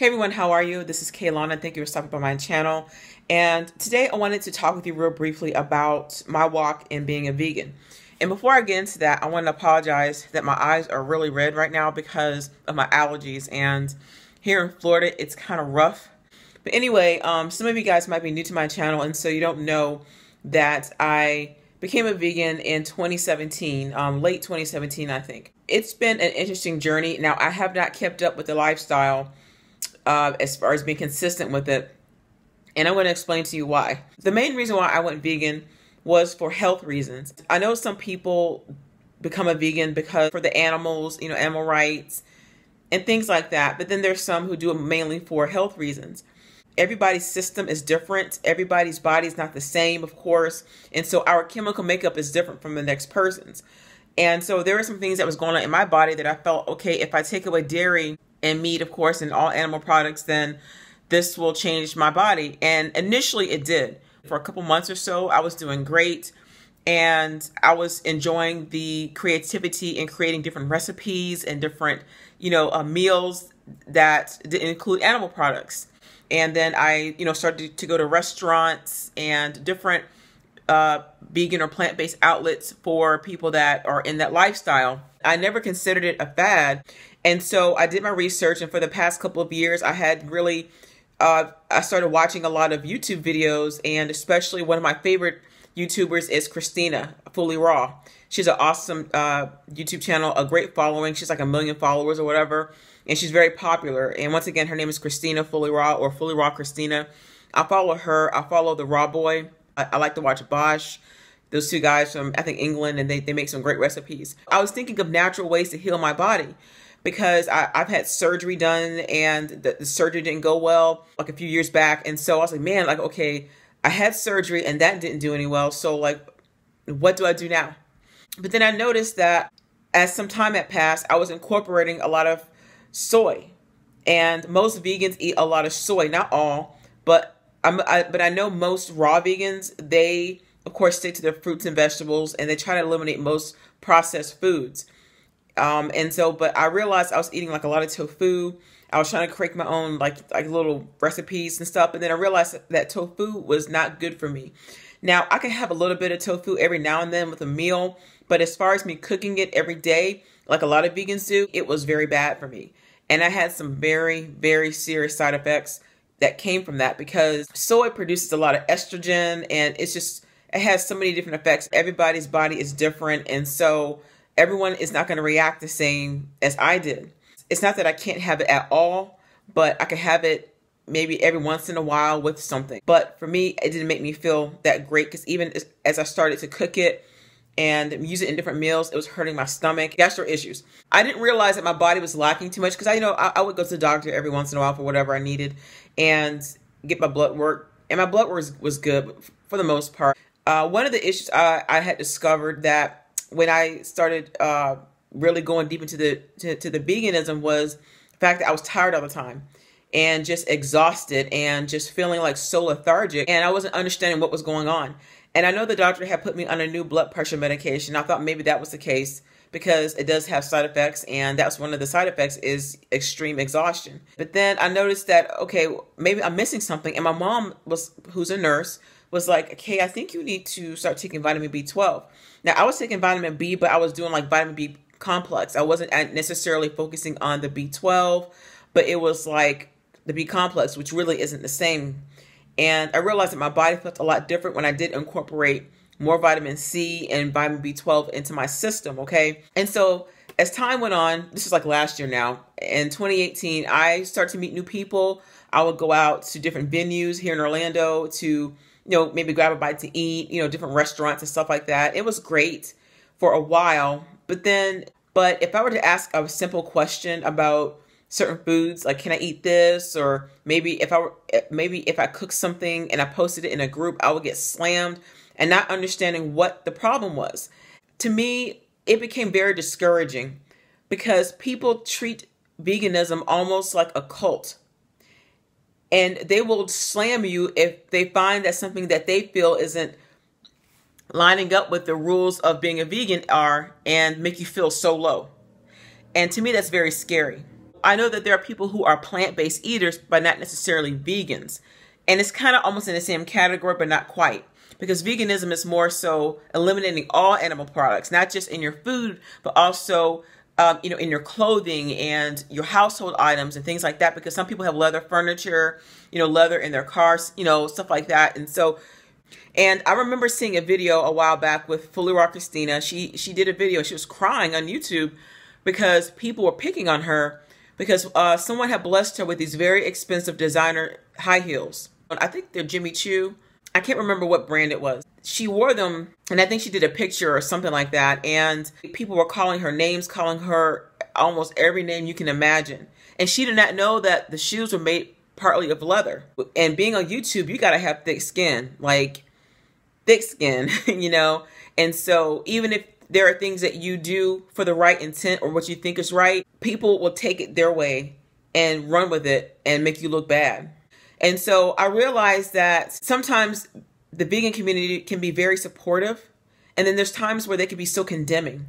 Hey everyone, how are you? This is Kaylania. Thank you for stopping by my channel. And today I wanted to talk with you real briefly about my walk in being a vegan. And before I get into that, I want to apologize that my eyes are really red right now because of my allergies. And here in Florida, it's kind of rough. But anyway, some of you guys might be new to my channel, and so you don't know that I became a vegan in 2017, late 2017, I think. It's been an interesting journey. Now, I have not kept up with the lifestyle as far as being consistent with it. And I'm going to explain to you why. The main reason why I went vegan was for health reasons. I know some people become a vegan because for the animals, you know, animal rights and things like that. But then there's some who do it mainly for health reasons. Everybody's system is different. Everybody's body is not the same, of course. And so our chemical makeup is different from the next person's. And so there were some things that was going on in my body that I felt, okay, if I take away dairy and meat, of course, and all animal products, then this will change my body. And initially it did. For a couple months or so, I was doing great. And I was enjoying the creativity in creating different recipes and different, meals that didn't include animal products. And then I, started to go to restaurants and different vegan or plant-based outlets for people that are in that lifestyle. I never considered it a fad. And so I did my research, and for the past couple of years, I had really, I started watching a lot of YouTube videos, and especially one of my favorite YouTubers is Christina, Fully Raw. She's an awesome YouTube channel, a great following. She's like 1 million followers or whatever, and she's very popular. And once again, her name is Christina Fully Raw, or Fully Raw Christina. I follow her. I follow the Raw Boy. I like to watch Bosch. Those two guys from, I think, England, and they make some great recipes. I was thinking of natural ways to heal my body because I've had surgery done, and the surgery didn't go well like a few years back. And so I was like, man, like, okay, I had surgery and that didn't do any well. So like, what do I do now? But then I noticed that as some time had passed, I was incorporating a lot of soy, and most vegans eat a lot of soy, not all, but I know most raw vegans, they of course stick to their fruits and vegetables, and they try to eliminate most processed foods. But I realized I was eating like a lot of tofu. I was trying to create my own like little recipes and stuff. And then I realized that tofu was not good for me. Now I can have a little bit of tofu every now and then with a meal, but as far as me cooking it every day, like a lot of vegans do, it was very bad for me. And I had some very, very serious side effects that came from that, because soy produces a lot of estrogen, and it has so many different effects. Everybody's body is different, and so everyone is not going to react the same as I did. It's not that I can't have it at all, but I can have it maybe every once in a while with something. But for me, it didn't make me feel that great, because even as I started to cook it and use it in different meals, it was hurting my stomach, gastro issues. I didn't realize that my body was lacking too much, because I would go to the doctor every once in a while for whatever I needed and get my blood work. And my blood work was good for the most part. One of the issues I had discovered that when I started really going deep into the veganism was the fact that I was tired all the time and just exhausted and just feeling like so lethargic, and I wasn't understanding what was going on. And I know the doctor had put me on a new blood pressure medication. I thought maybe that was the case because it does have side effects, and that's one of the side effects is extreme exhaustion. But then I noticed that, okay, maybe I'm missing something. And my mom, who's a nurse, was like, okay, I think you need to start taking vitamin B12. Now, I was taking vitamin B, but I was doing like vitamin B complex. I wasn't necessarily focusing on the B12, but it was like the B complex, which really isn't the same. And I realized that my body felt a lot different when I did incorporate more vitamin C and vitamin B12 into my system, okay? And so as time went on, this is like last year now, in 2018, I started to meet new people. I would go out to different venues here in Orlando to, maybe grab a bite to eat, different restaurants and stuff like that. It was great for a while. But if I were to ask a simple question about certain foods, like, can I eat this? Or maybe if I cook something and I posted it in a group, I would get slammed and not understanding what the problem was. To me, it became very discouraging because people treat veganism almost like a cult. And they will slam you if they find that something that they feel isn't lining up with the rules of being a vegan are, and make you feel so low. And to me, that's very scary. I know that there are people who are plant-based eaters, but not necessarily vegans. And it's kind of almost in the same category, but not quite. Because veganism is more so eliminating all animal products, not just in your food, but also in your clothing and your household items and things like that. Because some people have leather furniture, leather in their cars, stuff like that. And I remember seeing a video a while back with Fully Raw Christina. She did a video. She was crying on YouTube because people were picking on her because someone had blessed her with these very expensive designer high heels. I think they're Jimmy Choo. I can't remember what brand it was. She wore them, and I think she did a picture or something like that, and people were calling her names, calling her almost every name you can imagine. And she did not know that the shoes were made partly of leather. And being on YouTube, you gotta have thick skin, like thick skin, And so even if there are things that you do for the right intent or what you think is right, people will take it their way and run with it and make you look bad. And so I realized that sometimes the vegan community can be very supportive, and then there's times where they can be so condemning.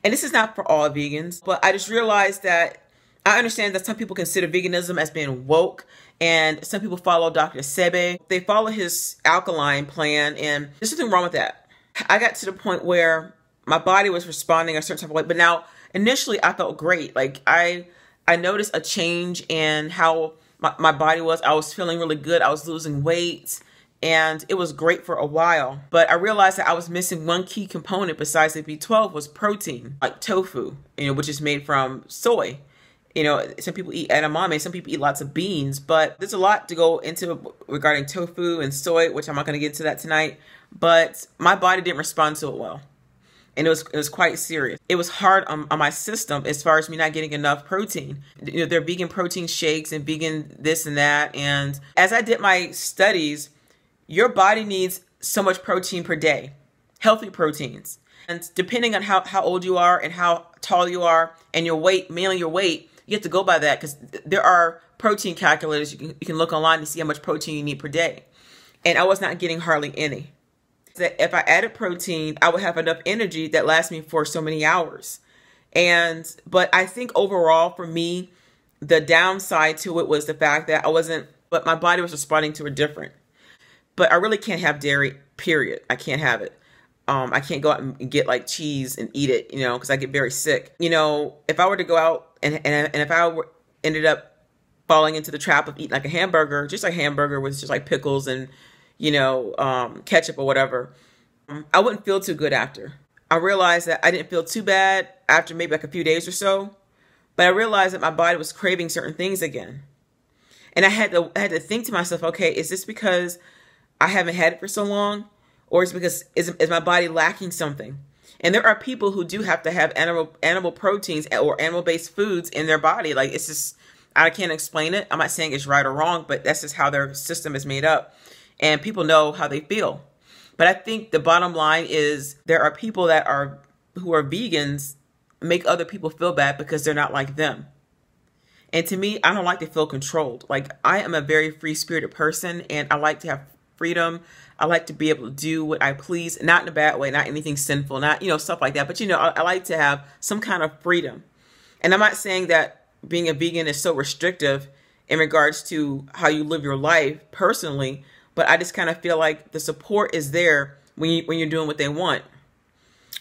And this is not for all vegans, but I just realized that I understand that some people consider veganism as being woke, and some people follow Dr. Sebi. They follow his alkaline plan, and there's nothing wrong with that. I got to the point where my body was responding a certain type of way, but now initially I felt great. Like I noticed a change in how my body was. I was feeling really good. I was losing weight, and it was great for a while. But I realized that I was missing one key component besides the B12 was protein, like tofu, which is made from soy. Some people eat edamame, some people eat lots of beans, but there's a lot to go into regarding tofu and soy, which I'm not going to get into that tonight. But my body didn't respond to it well. And it was quite serious. It was hard on my system as far as me not getting enough protein. There are vegan protein shakes and vegan this and that. And as I did my studies, your body needs so much protein per day, healthy proteins. And depending on how old you are and how tall you are and your weight, mainly your weight, you have to go by that because there are protein calculators. You can look online to see how much protein you need per day. And I was not getting hardly any. That if I added protein, I would have enough energy that lasts me for so many hours. But I think overall for me, the downside to it was the fact that but my body was responding to it different. But I really can't have dairy, period. I can't have it. I can't go out and get like cheese and eat it, because I get very sick. If I were to go out and if I ended up falling into the trap of eating like a hamburger, just like hamburger with just like pickles and ketchup or whatever, I wouldn't feel too good after. I realized that I didn't feel too bad after maybe like a few days or so, but I realized that my body was craving certain things again. And I had to think to myself, okay, is this because I haven't had it for so long? Or is it because is my body lacking something? And there are people who do have to have animal proteins or animal-based foods in their body. Like it's just, I can't explain it. I'm not saying it's right or wrong, but that's just how their system is made up. And people know how they feel. But I think the bottom line is there are people who are vegans make other people feel bad because they're not like them. And to me, I don't like to feel controlled. Like I am a very free-spirited person and I like to have freedom. I like to be able to do what I please, not in a bad way, not anything sinful, not, stuff like that. But, I like to have some kind of freedom. And I'm not saying that being a vegan is so restrictive in regards to how you live your life personally. But I just kind of feel like the support is there when you're doing what they want.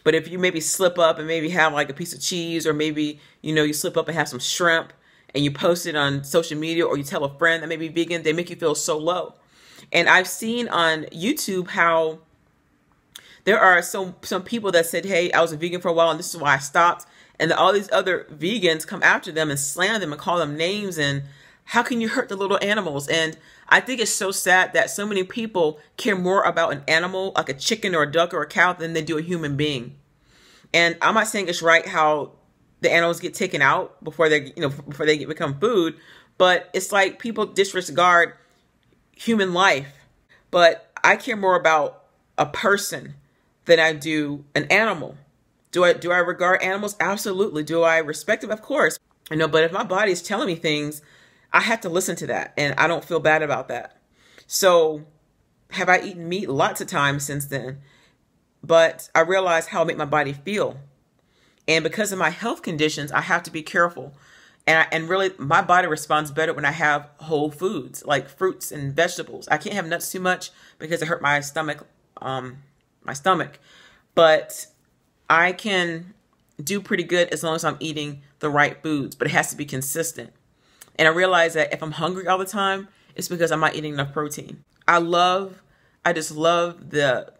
But if you maybe slip up and maybe have like a piece of cheese or maybe, you slip up and have some shrimp and you post it on social media or you tell a friend that may be vegan, they make you feel so low. And I've seen on YouTube how there are some people that said, hey, I was a vegan for a while and this is why I stopped. And all these other vegans come after them and slam them and call them names and how can you hurt the little animals? And I think it's so sad that so many people care more about an animal, like a chicken or a duck or a cow, than they do a human being. And I'm not saying it's right how the animals get taken out before they become food, but it's like people disregard human life. But I care more about a person than I do an animal. Do I regard animals? Absolutely. Do I respect them? Of course. But if my body is telling me things, I have to listen to that, and I don't feel bad about that. So have I eaten meat? Lots of times since then. But I realize how it made my body feel. And because of my health conditions, I have to be careful. And really, my body responds better when I have whole foods like fruits and vegetables. I can't have nuts too much because it hurt my stomach. But I can do pretty good as long as I'm eating the right foods. But it has to be consistent. And I realize that if I'm hungry all the time, it's because I'm not eating enough protein. I just love the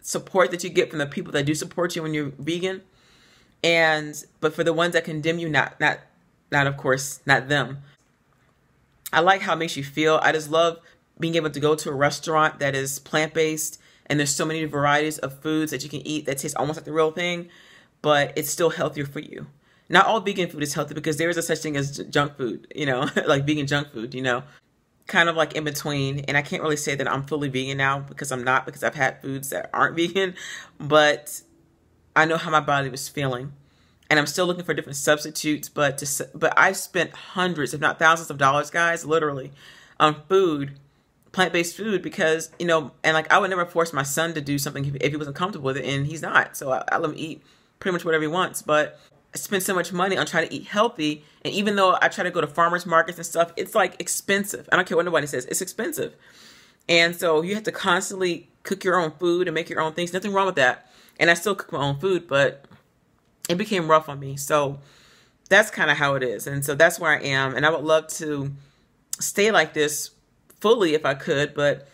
support that you get from the people that do support you when you're vegan. But for the ones that condemn you, not of course, not them. I like how it makes you feel. I just love being able to go to a restaurant that is plant-based and there's so many varieties of foods that you can eat that taste almost like the real thing, but it's still healthier for you. Not all vegan food is healthy because there is a such thing as junk food, like vegan junk food, kind of like in between. And I can't really say that I'm fully vegan now because I'm not, because I've had foods that aren't vegan, but I know how my body was feeling, and I'm still looking for different substitutes. But I spent hundreds, if not thousands of dollars, guys, literally, on food, plant-based food, because, and like I would never force my son to do something if he wasn't comfortable with it, and he's not. So I let him eat pretty much whatever he wants. But I spend so much money on trying to eat healthy, and even though I try to go to farmers markets and stuff, it's like expensive. I don't care what nobody says, it's expensive. And so you have to constantly cook your own food and make your own things. Nothing wrong with that. And I still cook my own food, but it became rough on me. So that's kind of how it is. And so that's where I am. And I would love to stay like this fully if I could, but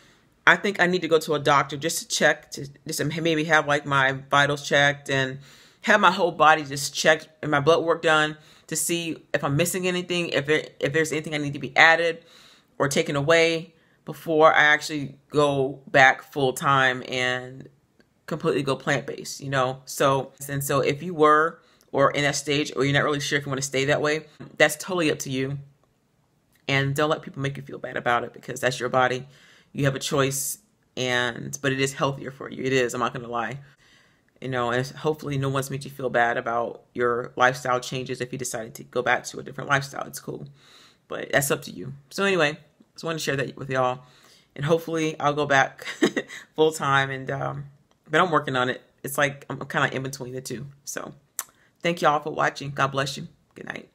I think I need to go to a doctor just to check, just maybe have like my vitals checked and have my whole body just checked and my blood work done to see if I'm missing anything, if there's anything I need to be added or taken away before I actually go back full time and completely go plant-based, So if you were or in that stage, or you're not really sure if you want to stay that way, that's totally up to you. And don't let people make you feel bad about it, because that's your body. You have a choice, but it is healthier for you. It is, I'm not going to lie. And hopefully no one's made you feel bad about your lifestyle changes. If you decided to go back to a different lifestyle, it's cool. But that's up to you. So anyway, just wanted to share that with y'all. And hopefully I'll go back full time. But I'm working on it. It's like I'm kind of in between the two. So thank y'all for watching. God bless you. Good night.